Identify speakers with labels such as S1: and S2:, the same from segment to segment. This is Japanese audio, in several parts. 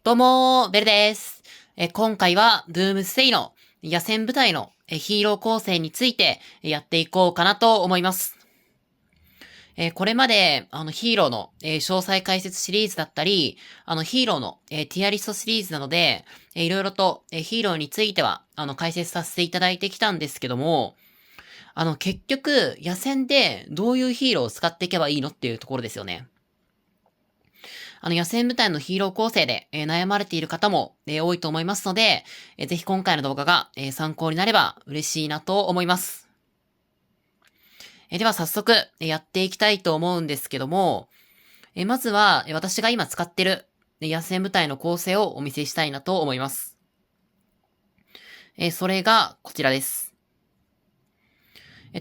S1: どうもベルです。今回は、ドゥームステイの野戦部隊のヒーロー構成についてやっていこうかなと思います。これまで、ヒーローの詳細解説シリーズだったり、ヒーローのティアリストシリーズなので、いろいろとヒーローについては、解説させていただいてきたんですけども、結局、野戦でどういうヒーローを使っていけばいいのっていうところですよね。野戦部隊のヒーロー構成で、悩まれている方も、多いと思いますので、ぜひ今回の動画が、参考になれば嬉しいなと思います。では早速、やっていきたいと思うんですけども、まずは、私が今使っている、野戦部隊の構成をお見せしたいなと思います。それが、こちらです。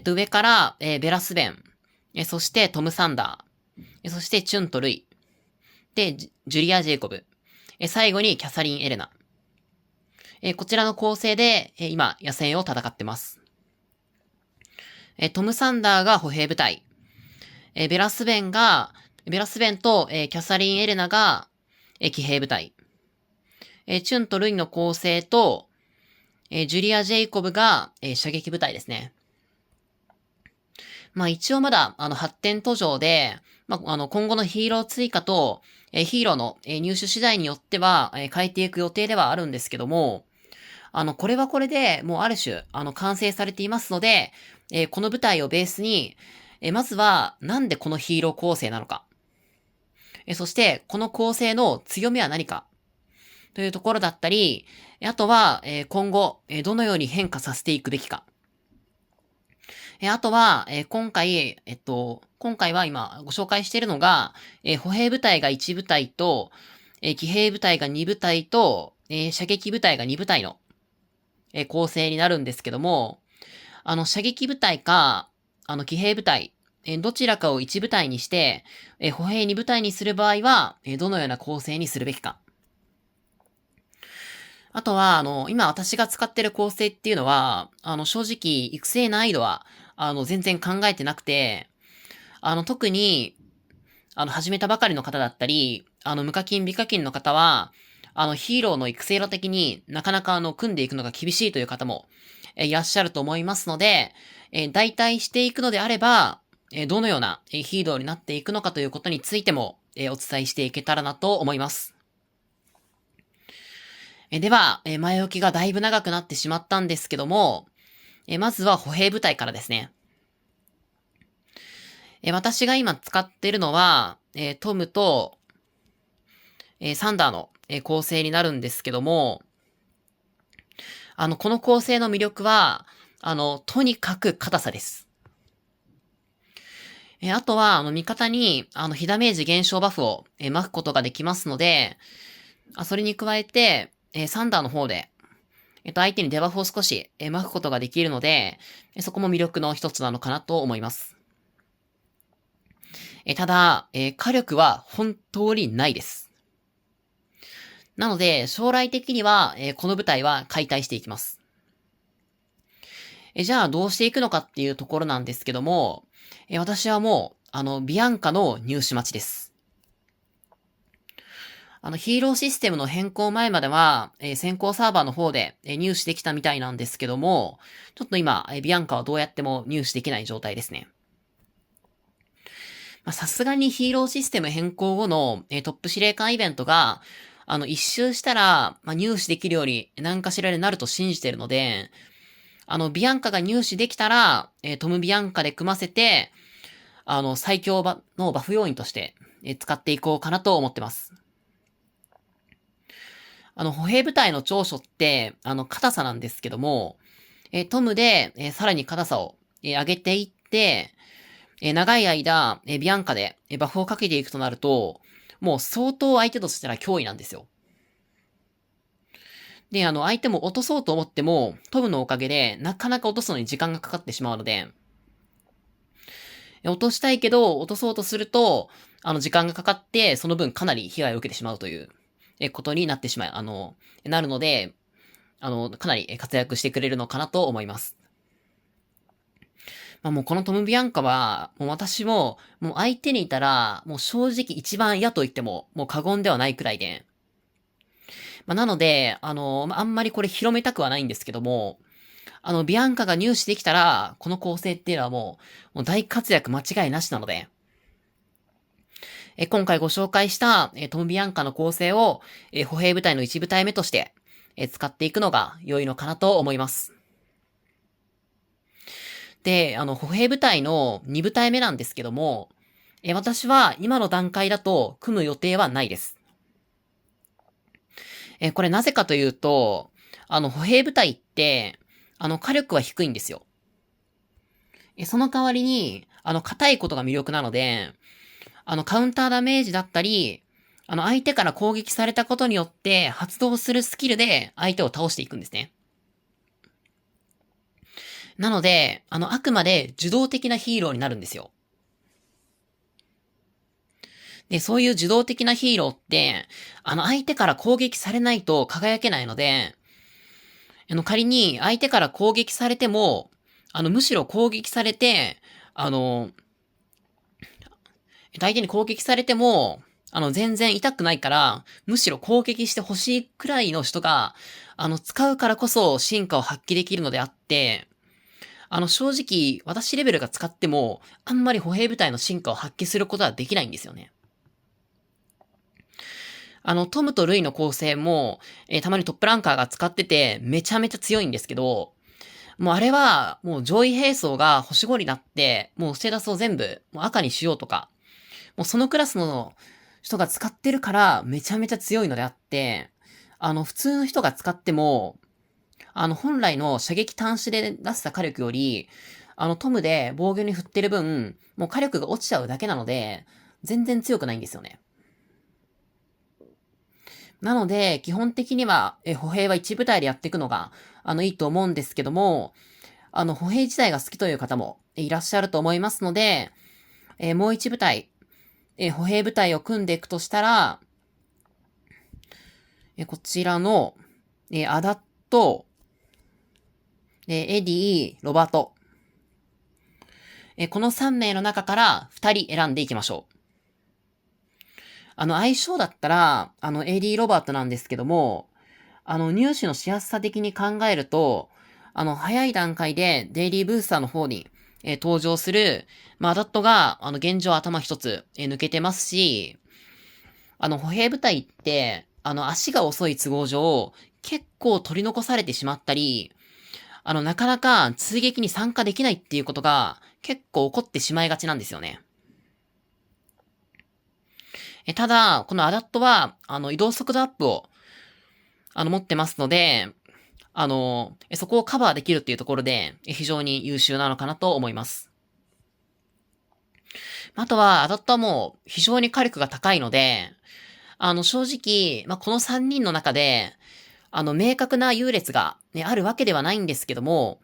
S1: 上から、ベラスベン、そしてトム・サンダー、そしてチュンとルイ、で、ジュリア・ジェイコブ、最後にキャサリン・エレナ。こちらの構成で、今、野戦を戦ってます。トム・サンダーが歩兵部隊。ベラスベンと、キャサリン・エレナが、騎兵部隊。チュンとルイの構成と、ジュリア・ジェイコブが、射撃部隊ですね。まあ一応まだ、発展途上で、まあ、今後のヒーロー追加と、ヒーローの、入手次第によっては、変えていく予定ではあるんですけども、これはこれでもうある種、完成されていますので、この舞台をベースに、まずは、なんでこのヒーロー構成なのか。そして、この構成の強みは何か。というところだったり、あとは、今後、どのように変化させていくべきか。あとは、今回は今ご紹介しているのが、歩兵部隊が1部隊と、騎兵部隊が2部隊と、射撃部隊が2部隊の、構成になるんですけども、射撃部隊か、騎兵部隊、どちらかを1部隊にして、歩兵2部隊にする場合は、どのような構成にするべきか。あとは、今私が使ってる構成っていうのは、正直、育成難易度は、全然考えてなくて、特に、始めたばかりの方だったり、無課金、美課金の方は、ヒーローの育成路的になかなか組んでいくのが厳しいという方も、いらっしゃると思いますので、代替していくのであれば、どのようなヒーローになっていくのかということについても、お伝えしていけたらなと思います。では、前置きがだいぶ長くなってしまったんですけども、まずは歩兵部隊からですね。私が今使っているのは、トムと、サンダーの、構成になるんですけども、この構成の魅力は、とにかく硬さです。あとは、味方に、被ダメージ減少バフを、巻くことができますので、それに加えて、サンダーの方で、相手にデバフを少し、巻くことができるので、そこも魅力の一つなのかなと思います。ただ、火力は本当にないです。なので、将来的には、この部隊は解体していきます。じゃあ、どうしていくのかっていうところなんですけども、私はもう、ビアンカの入手待ちです。ヒーローシステムの変更前までは、先行サーバーの方で、入手できたみたいなんですけども、ちょっと今、ビアンカはどうやっても入手できない状態ですね。さすがにヒーローシステム変更後の、トップ司令官イベントが、一周したら、入手できるように何かしらになると信じてるので、ビアンカが入手できたら、トム・ビアンカで組ませて、最強のバフ要員として、使っていこうかなと思ってます。歩兵部隊の長所って、硬さなんですけども、トムで、さらに硬さを、上げていって、長い間、ビアンカで、バフをかけていくとなると、もう相当相手としたら脅威なんですよ。で、相手も落とそうと思っても、トムのおかげで、なかなか落とすのに時間がかかってしまうので、落としたいけど、落とそうとすると、時間がかかって、その分かなり被害を受けてしまうという、ことになってしまう、なるので、かなり活躍してくれるのかなと思います。もうこのトム・ビアンカは、もう私も、もう相手にいたら、もう正直一番嫌と言っても、もう過言ではないくらいで、なので、あんまりこれ広めたくはないんですけども、ビアンカが入手できたら、この構成っていうのはもう大活躍間違いなしなので、今回ご紹介した、トム・ビアンカの構成を、歩兵部隊の1部隊目として、使っていくのが良いのかなと思います。で、歩兵部隊の2部隊目なんですけども、私は今の段階だと組む予定はないです。これなぜかというと、歩兵部隊って、火力は低いんですよ。その代わりに、硬いことが魅力なので、カウンターダメージだったり、相手から攻撃されたことによって発動するスキルで相手を倒していくんですね。なので、あくまで受動的なヒーローになるんですよ。で、そういう受動的なヒーローって、相手から攻撃されないと輝けないので、仮に相手から攻撃されても、むしろ攻撃されて、あの、相手に攻撃されても、全然痛くないから、むしろ攻撃してほしいくらいの人が、使うからこそ進化を発揮できるのであって、正直、私レベルが使っても、あんまり歩兵部隊の進化を発揮することはできないんですよね。トムとルイの構成も、たまにトップランカーが使ってて、めちゃめちゃ強いんですけど、もうあれは、もう上位兵装が星5になって、もうステータスを全部、もう赤にしようとか、もうそのクラスの人が使ってるから、めちゃめちゃ強いのであって、普通の人が使っても、本来の射撃端子で出した火力より、トムで防御に振ってる分、もう火力が落ちちゃうだけなので、全然強くないんですよね。なので、基本的には、歩兵は一部隊でやっていくのが、いいと思うんですけども、歩兵自体が好きという方もいらっしゃると思いますので、もう一部隊、歩兵部隊を組んでいくとしたら、こちらの、アダット、エディ、ロバート。この3名の中から2人選んでいきましょう。相性だったら、エディ・ロバートなんですけども、入手のしやすさ的に考えると、早い段階でデイリーブースターの方に、登場する、アダットが、現状頭一つ、抜けてますし、歩兵部隊って、足が遅い都合上、結構取り残されてしまったり、なかなか追撃に参加できないっていうことが結構起こってしまいがちなんですよね。ただ、このアダットは、移動速度アップを、持ってますので、そこをカバーできるっていうところで、非常に優秀なのかなと思います。あとは、アダットはもう、非常に火力が高いので、正直、この3人の中で、明確な優劣が、ね、あるわけではないんですけども、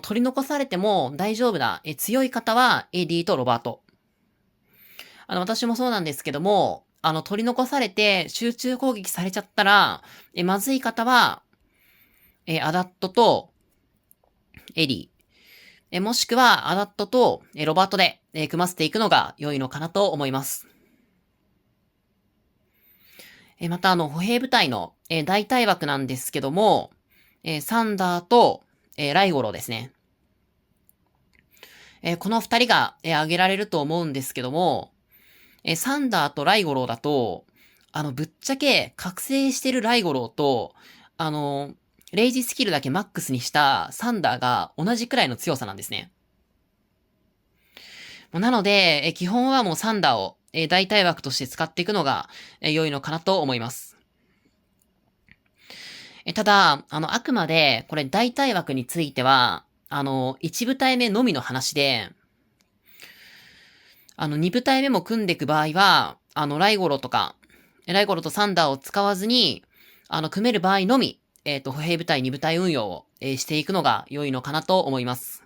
S1: 取り残されても大丈夫な、強い方は、エディとロバート。私もそうなんですけども、取り残されて集中攻撃されちゃったら、まずい方は、アダットと、エディ。もしくは、アダットと、ロバートで、組ませていくのが良いのかなと思います。また、歩兵部隊の、大体枠なんですけども、サンダーと、ライゴロですね。この二人が、挙げられると思うんですけども、サンダーとライゴローだと、ぶっちゃけ覚醒してるライゴローと、レイジスキルだけマックスにしたサンダーが同じくらいの強さなんですね。なので、基本はもうサンダーを、代替枠として使っていくのが、良いのかなと思います。ただ、あくまで、これ代替枠については、1部隊目のみの話で、2部隊目も組んでいく場合は、ライゴロとか、ライゴロとサンダーを使わずに、組める場合のみ、歩兵部隊2部隊運用を、していくのが良いのかなと思います。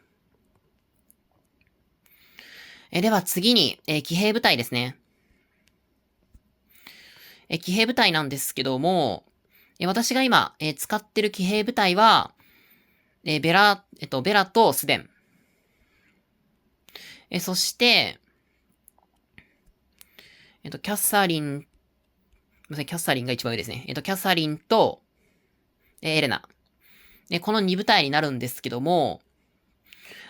S1: では次に、騎兵部隊ですね。騎兵部隊なんですけども、私が今、使ってる騎兵部隊は、ベラとスデン。そして、キャサリンみません、キャサリンが一番上ですね。キャサリンと、エレナ。この2部隊になるんですけども、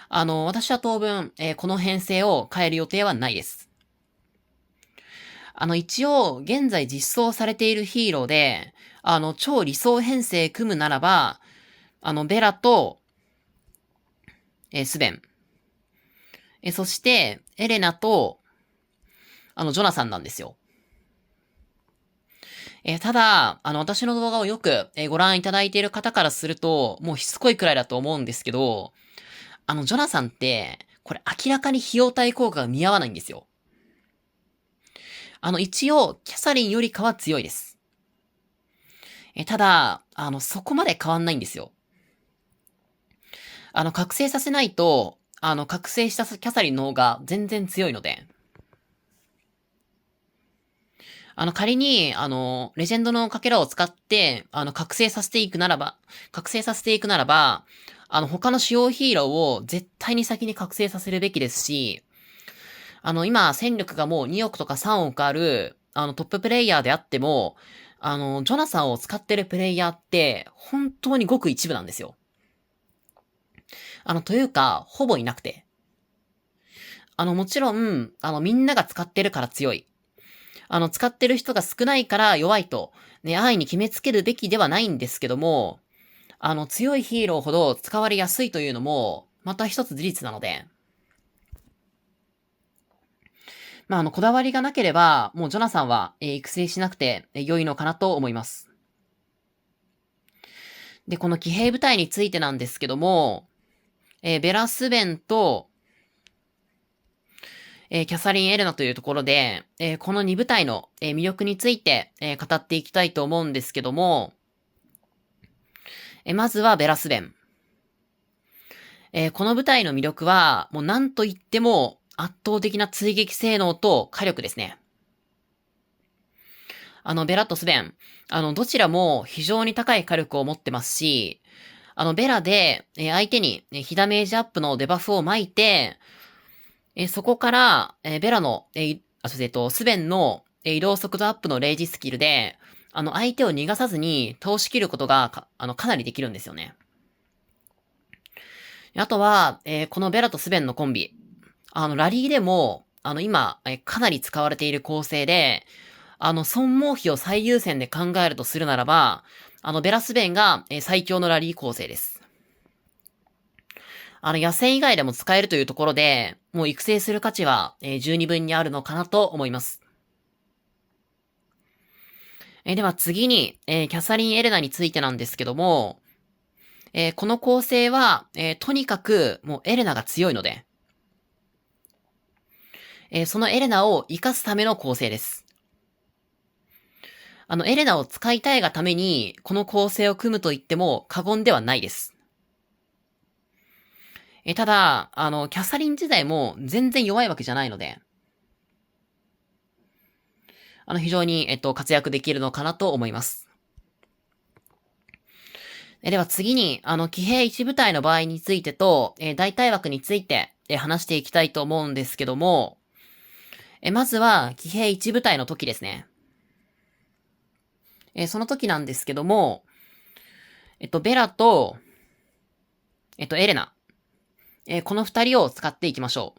S1: 私は当分、この編成を変える予定はないです。一応、現在実装されているヒーローで、超理想編成組むならば、ベラと、スベン。そして、エレナと、ジョナサンなんですよ。ただ、私の動画をよく、ご覧いただいている方からすると、もうしつこいくらいだと思うんですけど、ジョナサンって、これ明らかに費用対効果が見合わないんですよ。一応、キャサリンよりかは強いです。ただ、そこまで変わんないんですよ。覚醒させないと、覚醒したキャサリンの方が全然強いので、仮に、レジェンドのかけらを使って、覚醒させていくならば、他の主要ヒーローを絶対に先に覚醒させるべきですし、今、戦力がもう2億とか3億ある、トッププレイヤーであっても、ジョナサンを使ってるプレイヤーって、本当にごく一部なんですよ。というか、ほぼいなくて。もちろん、みんなが使ってるから強い。使ってる人が少ないから弱いと、ね、安易に決めつけるべきではないんですけども、強いヒーローほど使われやすいというのも、また一つ事実なので、こだわりがなければ、もうジョナサンは、育成しなくて、良いのかなと思います。で、この騎兵部隊についてなんですけども、ベラスベンと、キャサリン・エレナというところで、この2部隊の、魅力について、語っていきたいと思うんですけども、まずはベラスベン。この部隊の魅力は、もう何と言っても圧倒的な追撃性能と火力ですね。ベラとスベン、どちらも非常に高い火力を持ってますし、ベラで、相手に、火ダメージアップのデバフを巻いて、そこから、ベラの、スベンの、移動速度アップのレイジスキルで、相手を逃がさずに倒し切ることがかなりできるんですよね。あとは、このベラとスベンのコンビ。ラリーでも、今、かなり使われている構成で、損耗費を最優先で考えるとするならば、ベラスベンが、最強のラリー構成です。野戦以外でも使えるというところで、もう育成する価値は、十二分にあるのかなと思います。では次に、キャサリン・エレナについてなんですけども、この構成は、とにかく、もうエレナが強いので、そのエレナを活かすための構成です。エレナを使いたいがために、この構成を組むと言っても過言ではないです。ただ、キャサリン自体も全然弱いわけじゃないので、非常に、活躍できるのかなと思います。では次に、騎兵一部隊の場合についてと、大体枠について、話していきたいと思うんですけども、まずは、騎兵一部隊の時ですね。その時なんですけども、ベラと、エレナ。この二人を使っていきましょ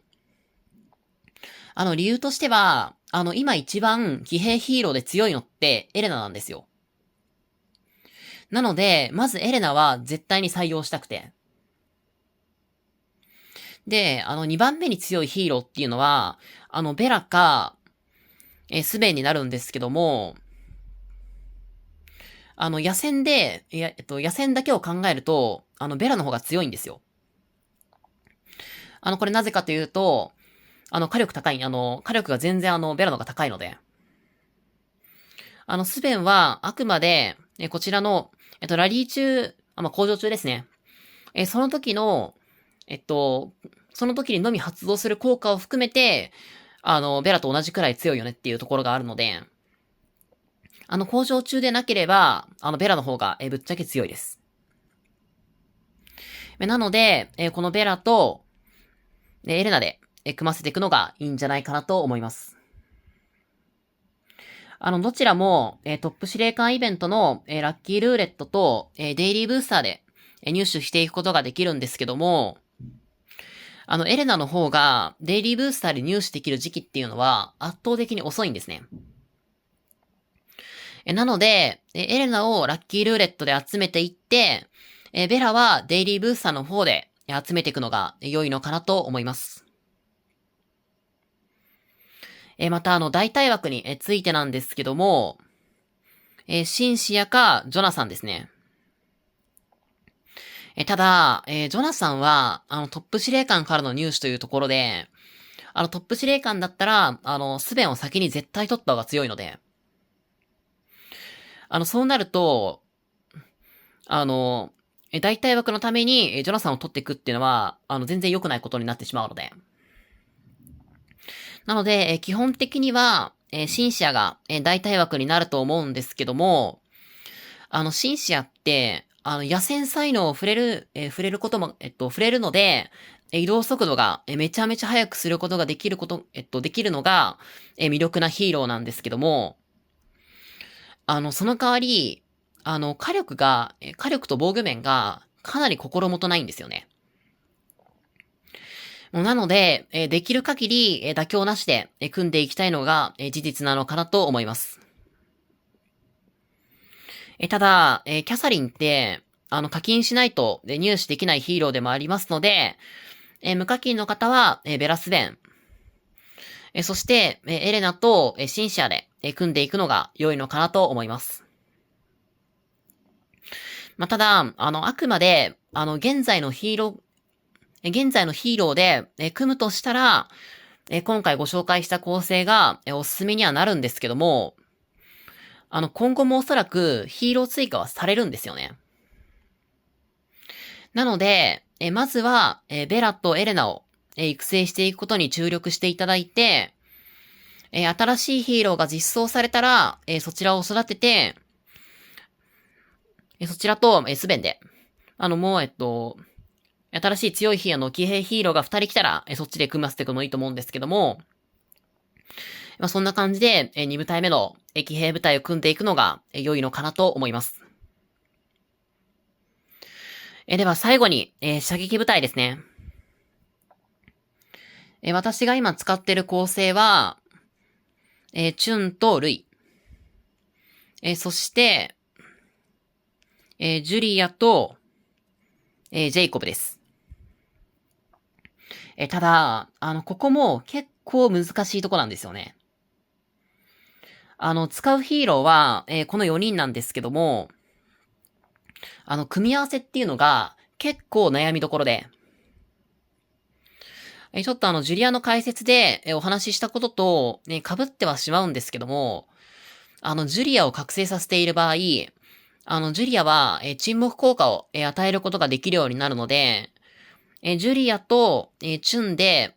S1: う。理由としては、今一番騎兵ヒーローで強いのってエレナなんですよ。なので、まずエレナは絶対に採用したくて。で、2番目に強いヒーローっていうのは、ベラか、スベンになるんですけども、野戦で、野戦だけを考えると、ベラの方が強いんですよ。これなぜかというと、火力高い、火力が全然ベラの方が高いので。スベンは、あくまで、こちらの、ラリー中、工場中ですね。その時の、その時にのみ発動する効果を含めて、ベラと同じくらい強いよねっていうところがあるので、工場中でなければ、ベラの方が、ぶっちゃけ強いです。なので、このベラと、エレナで、組ませていくのがいいんじゃないかなと思います。どちらも、トップ司令官イベントの、ラッキールーレットと、デイリーブースターで、入手していくことができるんですけども、エレナの方が、デイリーブースターで入手できる時期っていうのは、圧倒的に遅いんですね。なので、エレナをラッキールーレットで集めていって、ベラはデイリーブースターの方で集めていくのが良いのかなと思います。また、大体枠についてなんですけども、シンシアかジョナサンですね。ただ、ジョナサンは、トップ司令官からの入手というところで、トップ司令官だったら、スベンを先に絶対取った方が強いので、そうなると、大体枠のために、ジョナサンを取っていくっていうのは、全然良くないことになってしまうので。なので、基本的には、シンシアが、大体枠になると思うんですけども、シンシアって、野戦才能を触れることも、触れるので、移動速度がめちゃめちゃ速くすることができるできるのが、魅力なヒーローなんですけども、その代わり、火力と防御面がかなり心もとないんですよね。なので、できる限り、妥協なしで、組んでいきたいのが、事実なのかなと思います。ただ、キャサリンって、課金しないと入手できないヒーローでもありますので、無課金の方は、ベラスベン、そして、エレナと、シンシアで、組んでいくのが良いのかなと思います。ただ、あくまで、現在のヒーローで、組むとしたら、今回ご紹介した構成が、おすすめにはなるんですけども、今後もおそらくヒーロー追加はされるんですよね。なので、まずは、ベラとエレナを、育成していくことに注力していただいて、新しいヒーローが実装されたら、そちらを育てて、そちらと、スベンで、もう、新しい強い騎兵ヒーローが2人来たら、そっちで組ませていくのもいいと思うんですけども、そんな感じで、2部隊目の騎兵部隊を組んでいくのが良いのかなと思います。では最後に、射撃部隊ですね。私が今使っている構成は、チュンとルイ。そして、ジュリアと、ジェイコブです。ただ、ここも結構難しいとこなんですよね。使うヒーローは、この4人なんですけども、組み合わせっていうのが結構悩みどころで、ちょっとジュリアの解説でお話ししたことと、被ってはしまうんですけども、ジュリアを覚醒させている場合、ジュリアは、沈黙効果を、与えることができるようになるので、ジュリアと、チュンで、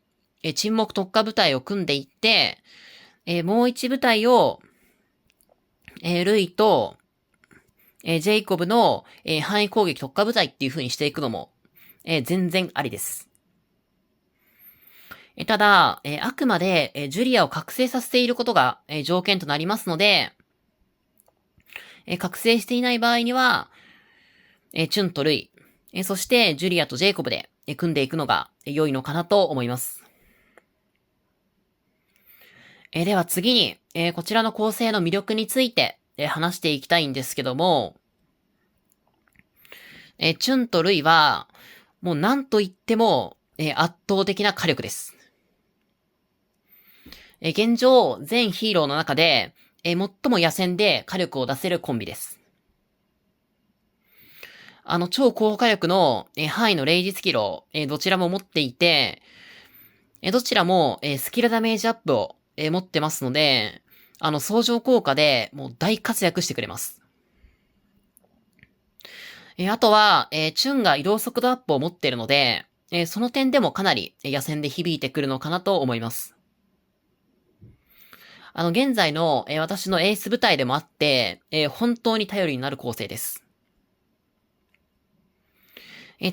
S1: 沈黙特化部隊を組んでいって、もう一部隊を、ルイと、ジェイコブの、範囲攻撃特化部隊っていう風にしていくのも、全然ありです。ただ、あくまで、ジュリアを覚醒させていることが、条件となりますので、覚醒していない場合には、チュンとルイ、そしてジュリアとジェイコブで、組んでいくのが良いのかなと思います。では次に、こちらの構成の魅力について、話していきたいんですけども、チュンとルイは、もう何と言っても、圧倒的な火力です。現状、全ヒーローの中で、最も野戦で火力を出せるコンビです。超高火力の、範囲のレイジスキルを、どちらも持っていて、どちらも、スキルダメージアップを、持ってますので、相乗効果でもう大活躍してくれます。あとは、チュンが移動速度アップを持っているので、その点でもかなり野戦で響いてくるのかなと思います。現在の、私のエース部隊でもあって、本当に頼りになる構成です。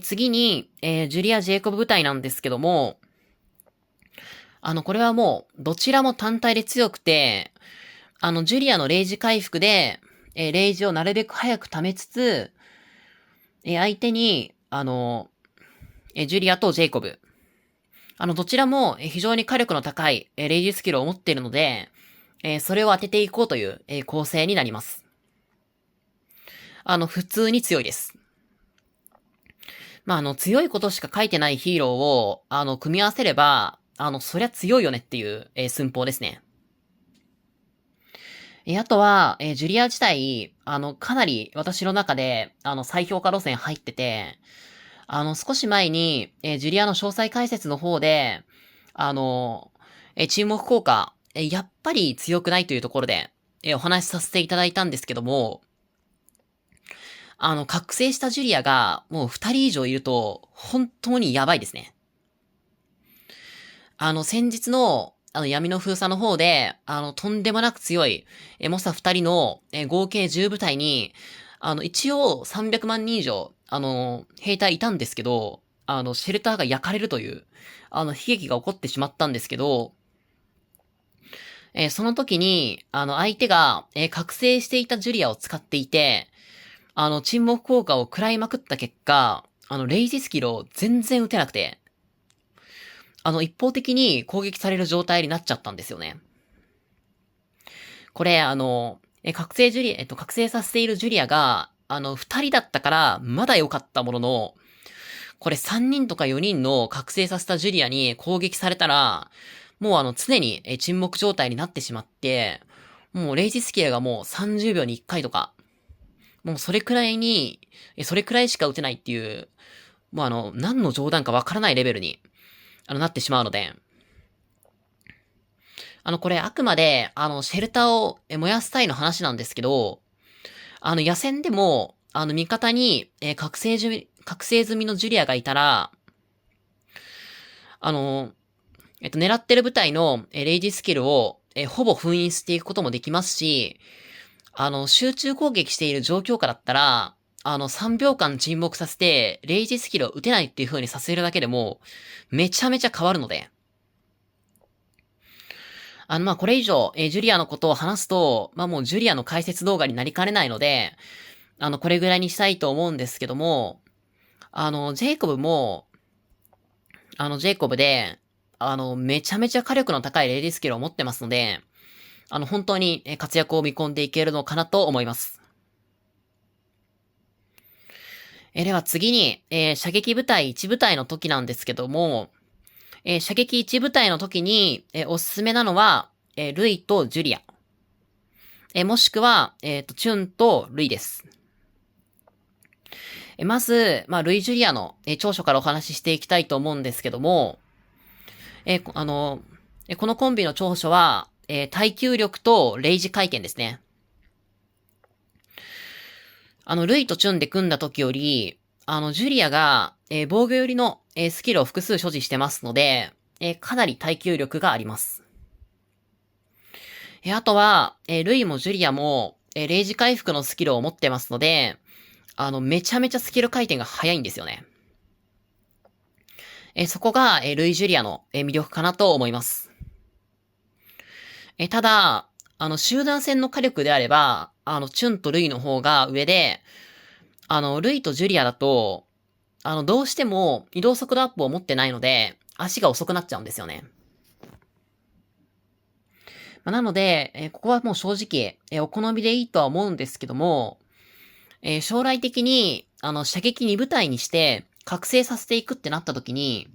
S1: 次に、ジュリア・ジェイコブ部隊なんですけども、これはもう、どちらも単体で強くて、ジュリアのレイジ回復で、レイジをなるべく早く貯めつつ、相手に、ジュリアとジェイコブ。どちらも非常に火力の高いレイジスキルを持っているので、それを当てていこうという構成になります。普通に強いです。強いことしか書いてないヒーローを、組み合わせれば、そりゃ強いよねっていう、寸法ですね。あとは、ジュリア自体、かなり私の中で、再評価路線入ってて、少し前に、ジュリアの詳細解説の方で、沈黙効果、やっぱり強くないというところで、お話しさせていただいたんですけども、覚醒したジュリアがもう2人以上いると、本当にやばいですね。先日の、闇の封鎖の方で、とんでもなく強い、猛者2人の、合計10部隊に、一応300万人以上、兵隊いたんですけど、シェルターが焼かれるという、悲劇が起こってしまったんですけど、その時に、相手が、覚醒していたジュリアを使っていて、沈黙効果を食らいまくった結果、レイジスキルを全然撃てなくて、一方的に攻撃される状態になっちゃったんですよね。これ、覚醒ジュリア、覚醒させているジュリアが、二人だったからまだ良かったものの、これ3人とか4人の覚醒させたジュリアに攻撃されたら、もう常に沈黙状態になってしまって、もうレイジスキルがもう30秒に1回とか、もうそれくらいに、それくらいしか撃てないっていう、もう何の冗談かわからないレベルに、なってしまうので、これあくまで、シェルターを燃やす際の話なんですけど、野戦でも、味方に、覚醒済みのジュリアがいたら、狙ってる部隊の、レイジスキルを、ほぼ封印していくこともできますし、集中攻撃している状況下だったら、3秒間沈黙させて、レイジスキルを撃てないっていう風にさせるだけでも、めちゃめちゃ変わるので。これ以上、ジュリアのことを話すと、もうジュリアの解説動画になりかねないので、これぐらいにしたいと思うんですけども、ジェイコブも、ジェイコブで、めちゃめちゃ火力の高いレイジスキルを持ってますので、本当に活躍を見込んでいけるのかなと思います。では次に、射撃部隊1部隊の時なんですけども、射撃1部隊の時に、おすすめなのは、ルイとジュリア。もしくは、チュンとルイです。まず、ルイ・ジュリアの、長所からお話ししていきたいと思うんですけども、このコンビの長所は、耐久力とレイジ回転ですね。ルイとチュンで組んだ時より、ジュリアが、防御寄りの、スキルを複数所持してますので、かなり耐久力があります。あとは、ルイもジュリアも、レイジ回復のスキルを持ってますので、めちゃめちゃスキル回転が速いんですよね。そこが、ルイ・ジュリアの、魅力かなと思います。ただ、集団戦の火力であれば、チュンとルイの方が上で、ルイとジュリアだと、どうしても移動速度アップを持ってないので、足が遅くなっちゃうんですよね。なので、ここはもう正直、お好みでいいとは思うんですけども、将来的に、射撃2部隊にして、覚醒させていくってなった時に、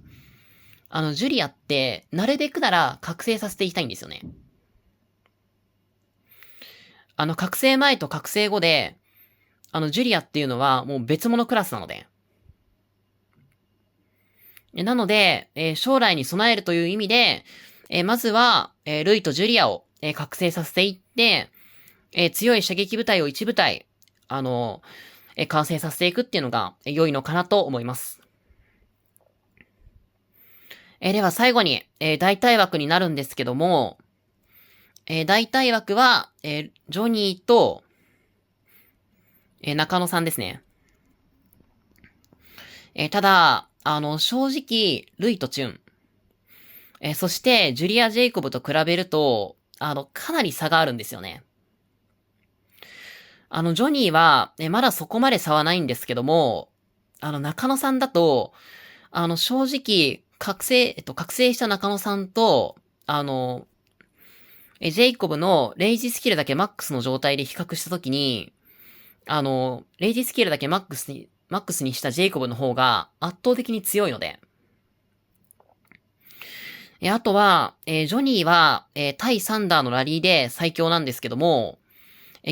S1: ジュリアって、なるべくなら覚醒させていきたいんですよね。覚醒前と覚醒後で、ジュリアっていうのはもう別物クラスなので。なので、将来に備えるという意味で、まずは、ルイとジュリアを、覚醒させていって、強い射撃部隊を1部隊、完成させていくっていうのが良いのかなと思います。では最後に、大体枠になるんですけども、大体枠は、ジョニーと、中野さんですね。ただ、正直、ルイとチュン、そして、ジュリア・ジェイコブと比べると、かなり差があるんですよね。ジョニーは、まだそこまで差はないんですけども、中野さんだと、正直、覚醒した中野さんと、ジェイコブのレイジスキルだけマックスの状態で比較したときに、レイジスキルだけマックスにしたジェイコブの方が圧倒的に強いので。あとは、ジョニーは、対サンダーのラリーで最強なんですけども、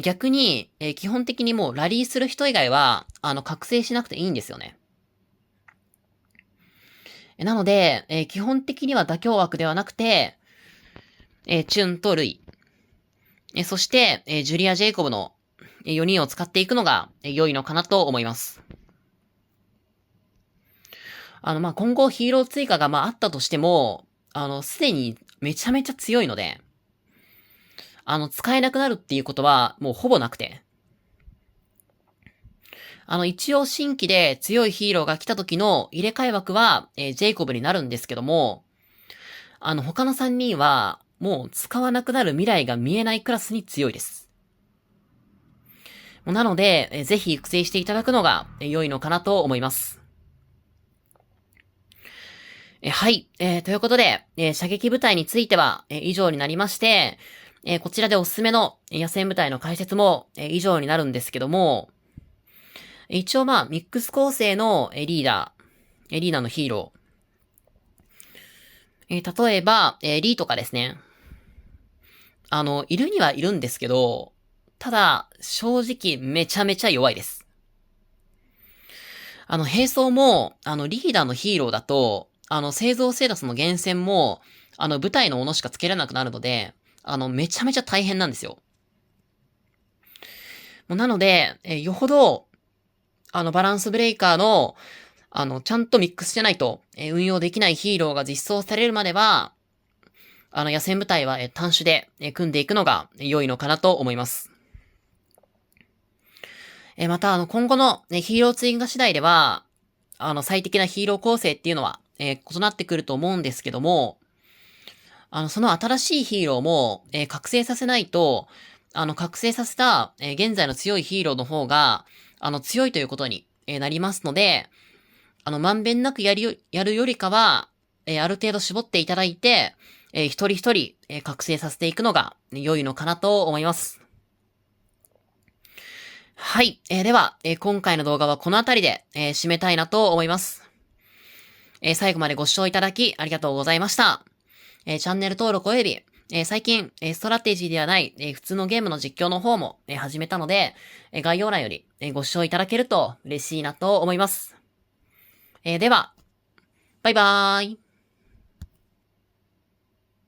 S1: 逆に、基本的にもうラリーする人以外は、覚醒しなくていいんですよね。なので、基本的には妥協枠ではなくて、チュンとルイ、そして、ジュリア・ジェイコブの4人を使っていくのが良いのかなと思います。今後ヒーロー追加があったとしても、すでにめちゃめちゃ強いので、使えなくなるっていうことはもうほぼなくて。一応新規で強いヒーローが来た時の入れ替え枠は、ジェイコブになるんですけども、他の3人は、もう使わなくなる未来が見えないクラスに強いです。なので、ぜひ育成していただくのが良いのかなと思います。はい。ということで、射撃部隊については、以上になりまして、こちらでおすすめの野戦部隊の解説も、以上になるんですけども、一応ミックス構成のリーダーのヒーロー。例えば、リーとかですね。いるにはいるんですけど、ただ、正直めちゃめちゃ弱いです。兵装も、リーダーのヒーローだと、製造ステータスの源泉も、部隊のものしかつけれなくなるので、めちゃめちゃ大変なんですよ。なので、よほど、バランスブレイカーの、ちゃんとミックスしてないと、運用できないヒーローが実装されるまでは、野戦部隊は、単種で、組んでいくのが良いのかなと思います。また、今後の、ヒーロー追加次第では、最適なヒーロー構成っていうのは、異なってくると思うんですけども、その新しいヒーローも、覚醒させないと、覚醒させた、現在の強いヒーローの方が、強いということに、なりますので、まんべんなくやるよりかは、ある程度絞っていただいて、一人一人、覚醒させていくのが良いのかなと思います。はい。では、今回の動画はこの辺りで、締めたいなと思います。最後までご視聴いただきありがとうございました。チャンネル登録および、最近、ストラテジーではない、普通のゲームの実況の方も、始めたので、概要欄より、ご視聴いただけると嬉しいなと思います。では、バイバーイ。